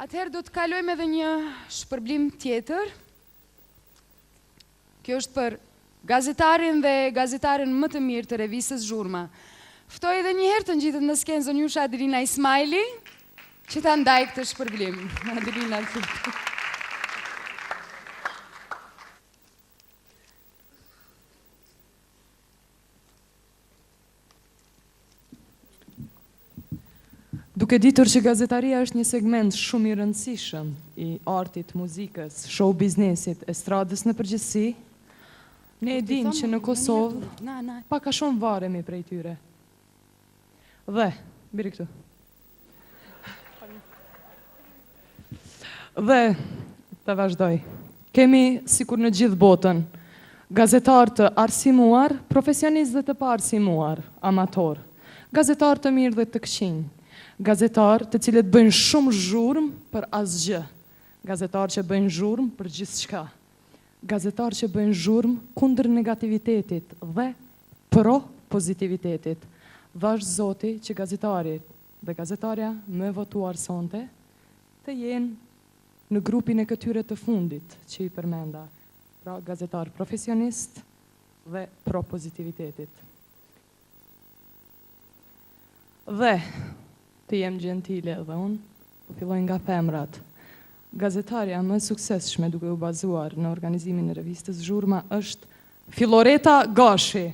Atëherë do të kalojmë edhe një shpërblim tjetër. Kjo është për gazetarin dhe gazetarin më të mirë të revistës Zhurma. Ftoj edhe një herë të ngjitet në skenë zonjusha Adelina Ismaili, që ta ndaj këtë shpërblim. Adelina, fut. Duke ditur që gazetaria është një segment shumë i rëndësishëm i artit, muzikës, show biznesit, estradës në përgjithësi, ne e dim që në Kosovë pak a shumë varemi prej tyre. Dhe, biri këtu. Dhe, të vazhdoj, kemi, sikur në gjithë botën, gazetar të arsimuar, profesionist dhe të pa arsimuar, amator, gazetar të mirë dhe të këqinj, gazetar të cilët bëjnë shumë zhurmë për asgjë, gazetar që bëjnë zhurmë për gjithçka, gazetar që bëjnë zhurmë kundër negativitetit dhe pro pozitivitetit. Vash Zoti që gazetarit dhe gazetarja më votuar sonte të jenë në grupin e këtyre të fundit që i përmenda, pra gazetar profesionist dhe pro pozitivitetit. Dhe të jem gjentile dhe unë, po filloj nga femrat. Gazetarja më suksesshme duke u bazuar në organizimin e revistës Zhurma është Filoreta Gashi.